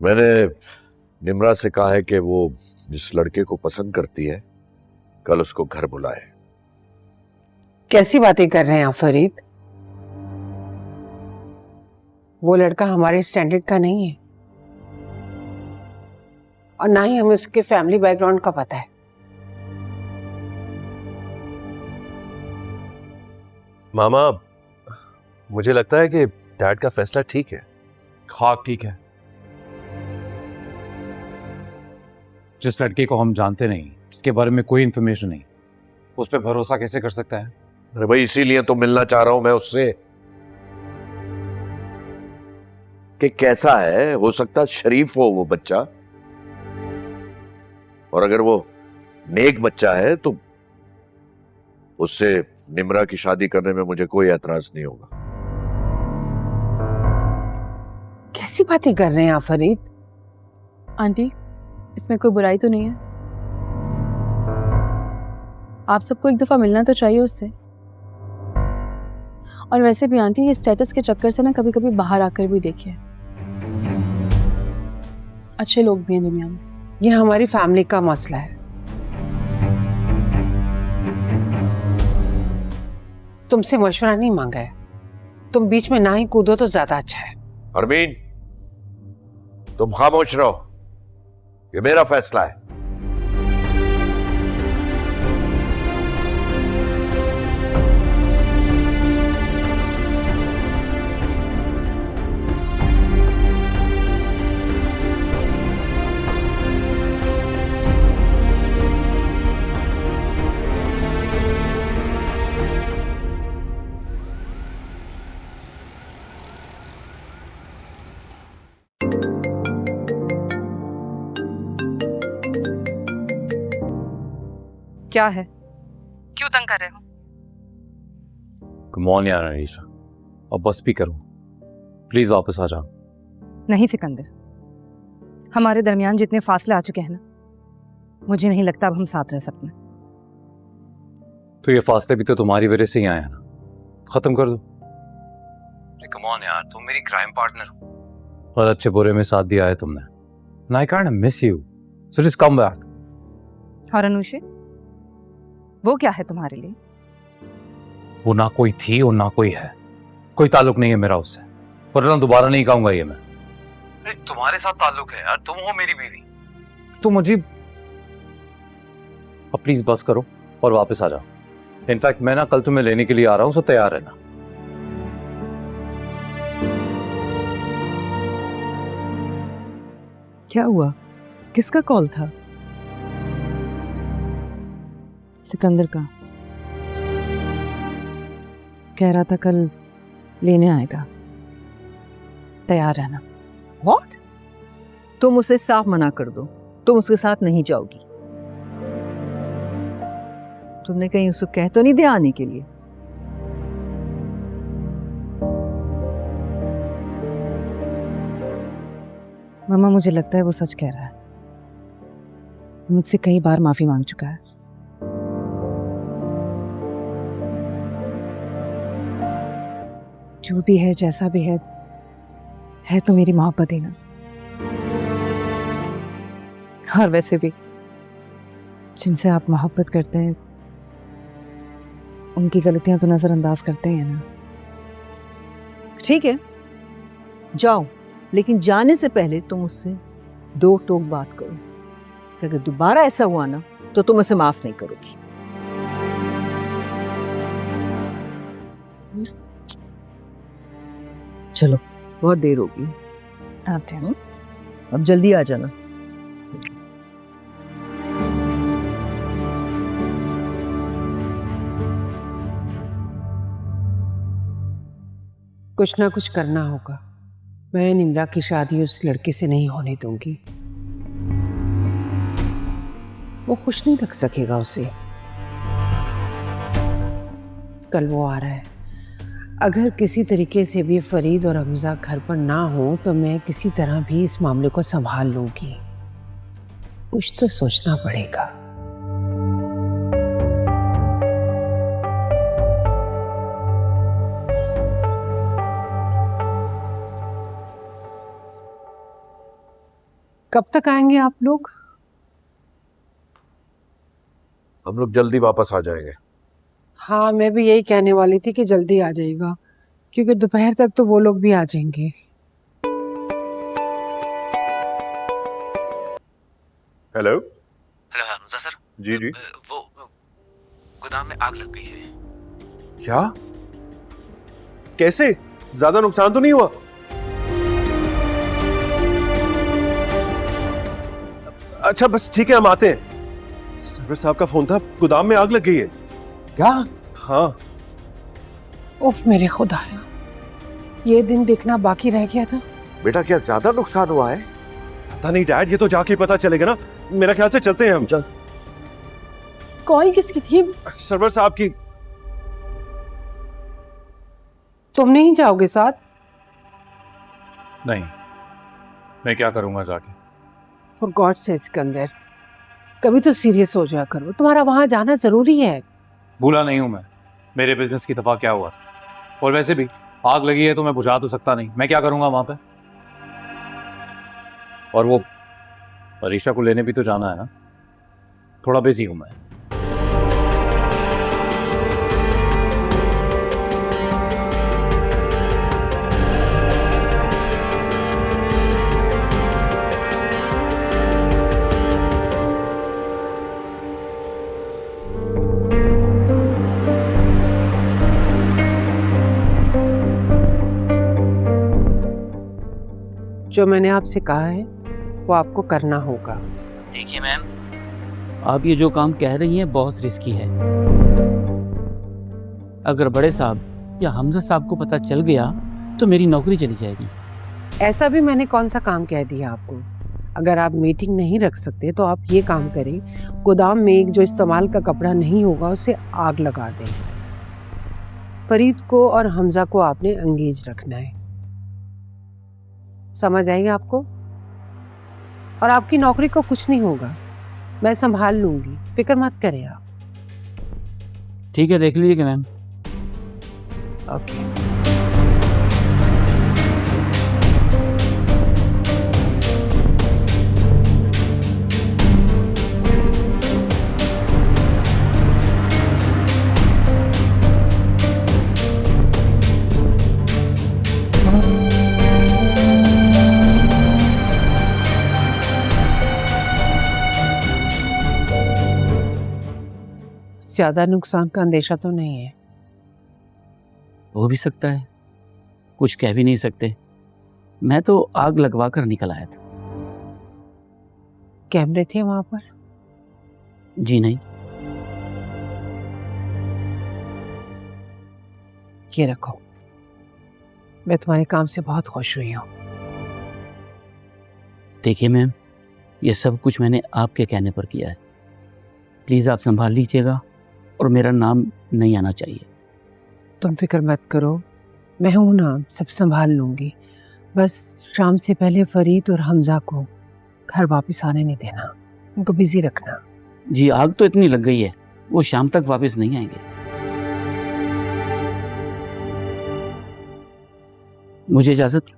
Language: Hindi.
मैंने निम्रा से कहा है कि वो जिस लड़के को पसंद करती है कल उसको घर बुलाए। कैसी बातें कर रहे हैं आप फरीद? वो लड़का हमारे स्टैंडर्ड का नहीं है और ना ही हमें उसके फैमिली बैकग्राउंड का पता है। मामा, मुझे लगता है कि डैड का फैसला ठीक है। हाँ ठीक है। जिस लड़के को हम जानते नहीं, जिसके बारे में कोई इंफॉर्मेशन नहीं, उस पर भरोसा कैसे कर सकता है? अरे भाई इसीलिए तो मिलना चाह रहा हूं मैं उससे कि कैसा है। हो सकता है शरीफ हो वो बच्चा, और अगर वो नेक बच्चा है तो उससे निम्रा की शादी करने में मुझे कोई एतराज नहीं होगा। कैसी बातें कर रहे हैं आप फरीद? आंटी, इसमें कोई बुराई तो नहीं है? आप सबको एक दफा मिलना तो चाहिए उससे। और वैसे भी आंटी, ये स्टेटस के चक्कर से ना कभी कभी बाहर आकर भी देखिए, अच्छे लोग भी हैं दुनिया में। ये हमारी फैमिली का मसला है। तुमसे मशवरा नहीं मांगा है, तुम बीच में ना ही कूदो तो ज्यादा अच्छा है। अरमीन, तुम खामोश रहो, ये मेरा फैसला है। क्या है? क्यों तंग कर रहे हो? कम ऑन यार अनीशा, अब बस भी करो, प्लीज वापस आ जाओ। नहीं सिकंदर, हमारे दरमियान जितने फासले आ चुके हैं ना, मुझे नहीं लगता अब हम साथ रह सकते। तो ये फासले भी तो तुम्हारी वजह से ही आए हैं ना, खत्म कर दो। कम ऑन यार, तुम मेरी क्राइम पार्टनर हो और अच्छे बुरे में साथ दिया है तुमने, and I can't miss you, so just come back। और अनुषे, वो क्या है तुम्हारे लिए? वो ना कोई थी और ना कोई है, कोई ताल्लुक नहीं है मेरा उससे, वरना दोबारा नहीं कहूंगा ये मैं। अरे तुम्हारे साथ ताल्लुक है यार, तुम हो मेरी बीवी, तुम अजीब। अब प्लीज बस करो और वापस आ जाओ। इनफैक्ट मैं ना कल तुम्हें लेने के लिए आ रहा हूं, सो तैयार रहना। क्या हुआ? किसका कॉल था? सिकंदर का। कह रहा था कल लेने आएगा, तैयार रहना। What? तुम उसे साफ मना कर दो, तुम उसके साथ नहीं जाओगी। तुमने कहीं उसको कह तो नहीं दिया आने के लिए? मामा, मुझे लगता है वो सच कह रहा है। मुझसे कई बार माफी मांग चुका है। जो भी है, जैसा भी है तो मेरी मोहब्बत ही ना। और वैसे भी जिनसे आप मोहब्बत करते हैं उनकी गलतियां तो नजरअंदाज करते हैं ना। ठीक है, जाओ, लेकिन जाने से पहले तुम उससे दो टोक बात करो कि अगर दोबारा ऐसा हुआ ना तो तुम उसे माफ नहीं करोगी। चलो, बहुत देर होगी, आते हैं। अब जल्दी आ जाना। कुछ ना कुछ करना होगा। मैं निम्रा की शादी उस लड़के से नहीं होने दूंगी। वो खुश नहीं रख सकेगा उसे। कल वो आ रहा है, अगर किसी तरीके से भी फरीद और हमजा घर पर ना हो तो मैं किसी तरह भी इस मामले को संभाल लूंगी। कुछ तो सोचना पड़ेगा। कब तक आएंगे आप लोग? हम लोग जल्दी वापस आ जाएंगे। हाँ, मैं भी यही कहने वाली थी कि जल्दी आ जाएगा, क्योंकि दोपहर तक तो वो लोग भी आ जाएंगे। हेलो। Hello Hamza sir. जी जी। वो गोदाम में आग लग गई है। क्या? कैसे? ज्यादा नुकसान तो नहीं हुआ? अच्छा बस ठीक है, हम आते हैं। सर्वर साहब का फोन था, गोदाम में आग लग गई है। क्या? हाँ। उफ मेरे खुदाया, ये दिन देखना बाकी रह गया था। बेटा क्या ज्यादा नुकसान हुआ है? पता नहीं डैड, ये तो जाके पता चलेगा ना। मेरा ख्याल से चलते हैं हम। चल। कॉल किसकी थी? सर्वर साहब की। तुम नहीं जाओगे साथ? नहीं, मैं क्या करूंगा जाके? फॉर गॉड से सिकंदर, कभी तो सीरियस हो जाया करो, तुम्हारा वहां जाना जरूरी है। भूला नहीं हूं मैं, मेरे बिजनेस की दफा क्या हुआ था। और वैसे भी आग लगी है तो मैं बुझा तो सकता नहीं, मैं क्या करूंगा वहां पे। और वो परीक्षा को लेने भी तो जाना है ना, थोड़ा बिजी हूं मैं। जो मैंने आपसे कहा है वो आपको करना होगा। देखिए मैम, आप ये जो काम कह रही हैं बहुत रिस्की है। अगर बड़े साहब या हमजा साहब को पता चल गया तो मेरी नौकरी चली जाएगी। ऐसा भी मैंने कौन सा काम कह दिया आपको? अगर आप मीटिंग नहीं रख सकते तो आप ये काम करें, गोदाम में एक जो इस्तेमाल का कपड़ा नहीं होगा उसे आग लगा दें। फरीद को और हमजा को आपने एंगेज रखना है, समझ आएगी आपको? और आपकी नौकरी को कुछ नहीं होगा, मैं संभाल लूंगी, फिक्र मत करें आप। ठीक है, देख लीजिएगा मैम। ओके। ज्यादा नुकसान का अंदेशा तो नहीं है? हो भी सकता है, कुछ कह भी नहीं सकते। मैं तो आग लगवा कर निकल आया था। कैमरे थे वहां पर? जी नहीं। ये रखो, मैं तुम्हारे काम से बहुत खुश हुई हूँ। देखिए मैम, ये सब कुछ मैंने आपके कहने पर किया है। प्लीज़ आप संभाल लीजिएगा और मेरा नाम नहीं आना चाहिए। तुम फिक्र मत करो, मैं हूं ना, सब संभाल लूंगी। बस शाम से पहले फरीद और हमजा को घर वापस आने नहीं देना, उनको बिजी रखना। जी, आग तो इतनी लग गई है, वो शाम तक वापस नहीं आएंगे। मुझे इजाजत।